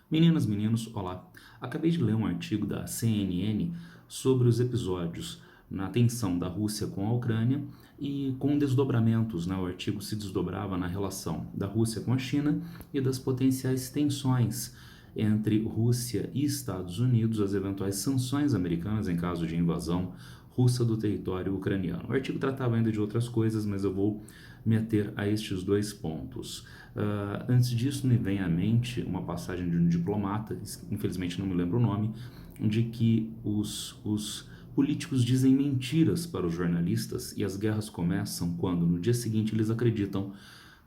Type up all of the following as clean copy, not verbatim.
Meninas, meninos, olá. Acabei de ler um artigo da CNN sobre os episódios na tensão da Rússia com a Ucrânia e com desdobramentos, né? O artigo se desdobrava na relação da Rússia com a China e das potenciais tensões entre Rússia e Estados Unidos, as eventuais sanções americanas em caso de invasão russa do território ucraniano. O artigo tratava ainda de outras coisas, mas eu vou me ater a estes dois pontos. Antes disso, me vem à mente uma passagem de um diplomata, infelizmente não me lembro o nome, de que os políticos dizem mentiras para os jornalistas e as guerras começam quando, no dia seguinte, eles acreditam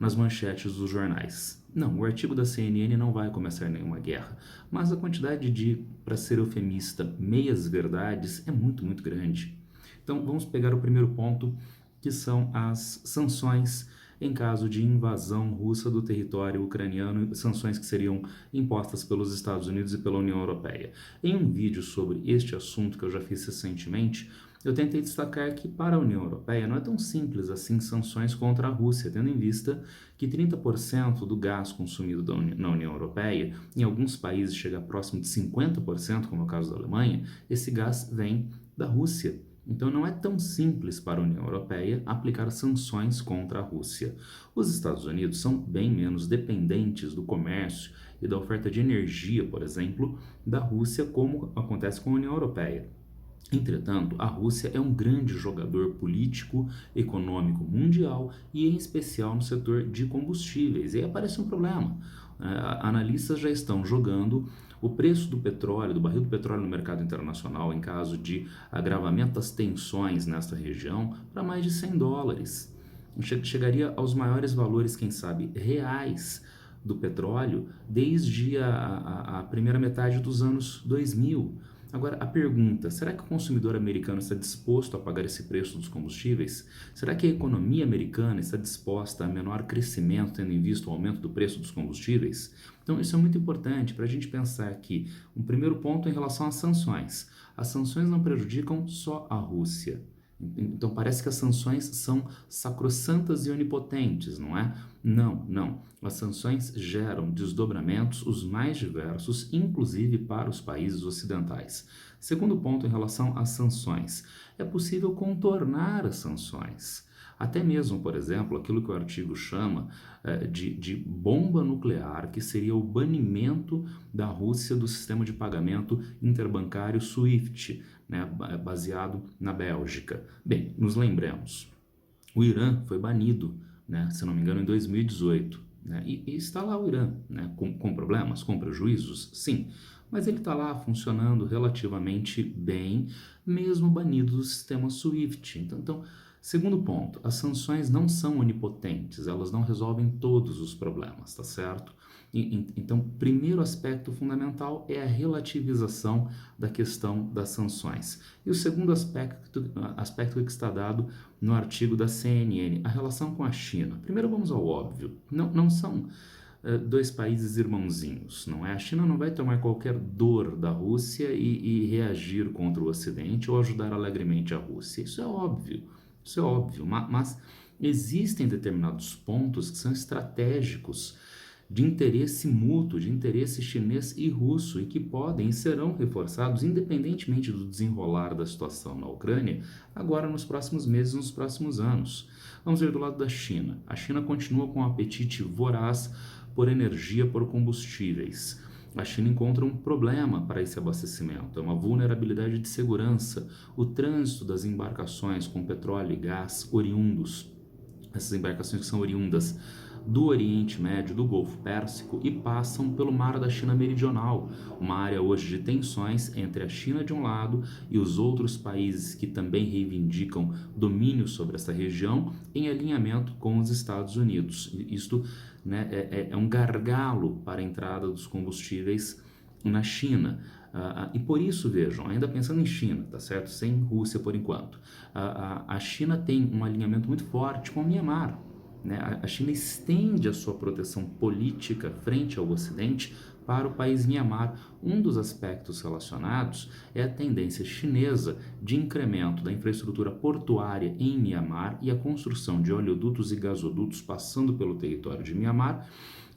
nas manchetes dos jornais. Não, o artigo da CNN não vai começar nenhuma guerra, mas a quantidade de, para ser eufemista, meias verdades é muito, muito grande. Então vamos pegar o primeiro ponto, que são as sanções em caso de invasão russa do território ucraniano, sanções que seriam impostas pelos Estados Unidos e pela União Europeia. Em um vídeo sobre este assunto que eu já fiz recentemente, eu tentei destacar que para a União Europeia não é tão simples assim sanções contra a Rússia, tendo em vista que 30% do gás consumido na União Europeia, em alguns países chega próximo de 50%, como é o caso da Alemanha, esse gás vem da Rússia. Então não é tão simples para a União Europeia aplicar sanções contra a Rússia. Os Estados Unidos são bem menos dependentes do comércio e da oferta de energia, por exemplo, da Rússia, como acontece com a União Europeia. Entretanto, a Rússia é um grande jogador político, econômico mundial e em especial no setor de combustíveis. E aí aparece um problema. Analistas já estão jogando o preço do petróleo, do barril do petróleo no mercado internacional, em caso de agravamento das tensões nesta região, para mais de US$ 100. Chegaria aos maiores valores, quem sabe, reais do petróleo desde a primeira metade dos anos 2000. Agora, a pergunta, será que o consumidor americano está disposto a pagar esse preço dos combustíveis? Será que a economia americana está disposta a menor crescimento, tendo em vista o aumento do preço dos combustíveis? Então, isso é muito importante para a gente pensar aqui. Um primeiro ponto em relação às sanções. As sanções não prejudicam só a Rússia. Então parece que as sanções são sacrossantas e onipotentes, não é? Não, não. As sanções geram desdobramentos os mais diversos, inclusive para os países ocidentais. Segundo ponto em relação às sanções. É possível contornar as sanções. Até mesmo, por exemplo, aquilo que o artigo chama de bomba nuclear, que seria o banimento da Rússia do sistema de pagamento interbancário SWIFT, né, baseado na Bélgica. Bem, nos lembremos, o Irã foi banido, né, se não me engano, em 2018. Né, e está lá o Irã, né, com problemas, com prejuízos? Sim, mas ele está lá funcionando relativamente bem, mesmo banido do sistema SWIFT. Então, segundo ponto, as sanções não são onipotentes, elas não resolvem todos os problemas, tá certo? Então, primeiro aspecto fundamental é a relativização da questão das sanções. E o segundo aspecto que está dado no artigo da CNN, a relação com a China. Primeiro vamos ao óbvio, não são dois países irmãozinhos, não é? A China não vai tomar qualquer dor da Rússia e reagir contra o Ocidente ou ajudar alegremente a Rússia. Isso é óbvio, mas existem determinados pontos que são estratégicos de interesse mútuo, de interesse chinês e russo e que podem e serão reforçados independentemente do desenrolar da situação na Ucrânia, agora nos próximos meses, nos próximos anos. Vamos ver do lado da China. A China continua com um apetite voraz por energia, por combustíveis. A China encontra um problema para esse abastecimento, é uma vulnerabilidade de segurança, o trânsito das embarcações com petróleo e gás oriundos, essas embarcações que são oriundas do Oriente Médio, do Golfo Pérsico e passam pelo Mar da China Meridional, uma área hoje de tensões entre a China de um lado e os outros países que também reivindicam domínio sobre essa região em alinhamento com os Estados Unidos. Isto, né, é um gargalo para a entrada dos combustíveis na China. E por isso, vejam, ainda pensando em China, tá certo? Sem Rússia por enquanto, a China tem um alinhamento muito forte com o Myanmar. Né? A China estende a sua proteção política frente ao Ocidente para o país Myanmar. Um dos aspectos relacionados é a tendência chinesa de incremento da infraestrutura portuária em Myanmar e a construção de oleodutos e gasodutos passando pelo território de Myanmar,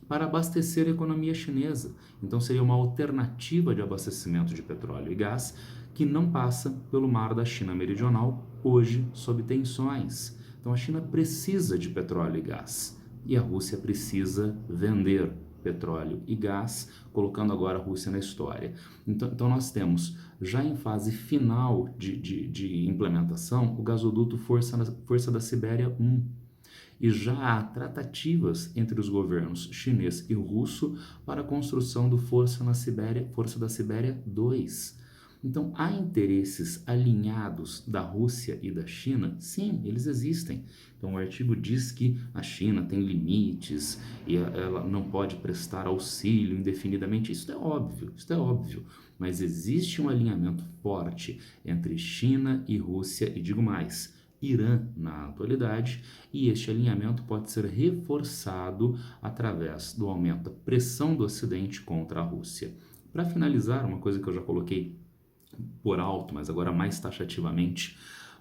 para abastecer a economia chinesa. Então seria uma alternativa de abastecimento de petróleo e gás que não passa pelo mar da China Meridional, hoje sob tensões. Então a China precisa de petróleo e gás e a Rússia precisa vender petróleo e gás, colocando agora a Rússia na história. Então nós temos, já em fase final de implementação, o gasoduto Força da Sibéria 1. E já há tratativas entre os governos chinês e russo para a construção do Força da Sibéria 2. Então, há interesses alinhados da Rússia e da China? Sim, eles existem. Então, o artigo diz que a China tem limites e ela não pode prestar auxílio indefinidamente. Isso é óbvio. Mas existe um alinhamento forte entre China e Rússia, e digo mais, Irã na atualidade, e este alinhamento pode ser reforçado através do aumento da pressão do Ocidente contra a Rússia. Para finalizar, uma coisa que eu já coloquei por alto, mas agora mais taxativamente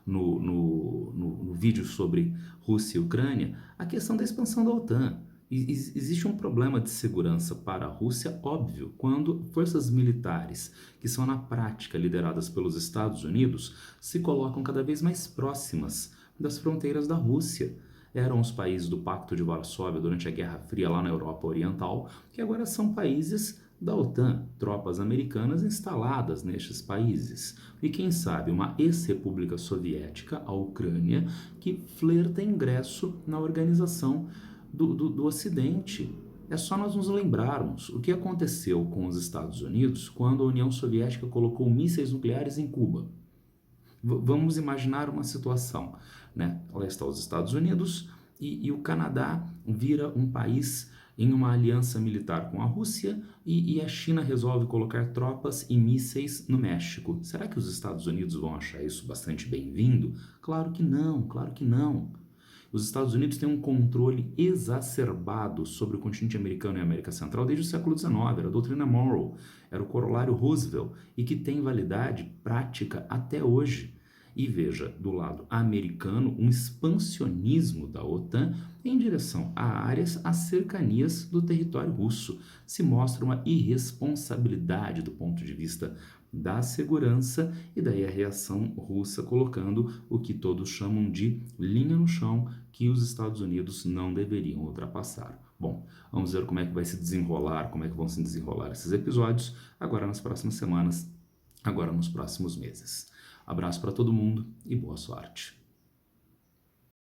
no vídeo sobre Rússia e Ucrânia, a questão da expansão da OTAN. Existe um problema de segurança para a Rússia, óbvio, quando forças militares, que são na prática lideradas pelos Estados Unidos, se colocam cada vez mais próximas das fronteiras da Rússia. Eram os países do Pacto de Varsóvia durante a Guerra Fria lá na Europa Oriental, que agora são países da OTAN, tropas americanas instaladas nestes países. E quem sabe uma ex-república soviética, a Ucrânia, que flerta ingresso na organização do Ocidente. É só nós nos lembrarmos o que aconteceu com os Estados Unidos quando a União Soviética colocou mísseis nucleares em Cuba. Vamos imaginar uma situação, né? Lá está os Estados Unidos e o Canadá vira um país em uma aliança militar com a Rússia e a China resolve colocar tropas e mísseis no México. Será que os Estados Unidos vão achar isso bastante bem-vindo? Claro que não, claro que não. Os Estados Unidos têm um controle exacerbado sobre o continente americano e a América Central desde o século XIX, era a doutrina Monroe, era o corolário Roosevelt, e que tem validade prática até hoje. E veja, do lado americano, um expansionismo da OTAN em direção a áreas, às cercanias do território russo. Se mostra uma irresponsabilidade do ponto de vista da segurança, e daí a reação russa colocando o que todos chamam de linha no chão que os Estados Unidos não deveriam ultrapassar. Bom, vamos ver como é que vai se desenrolar, como é que vão se desenrolar esses episódios agora nas próximas semanas, agora nos próximos meses. Abraço para todo mundo e boa sorte.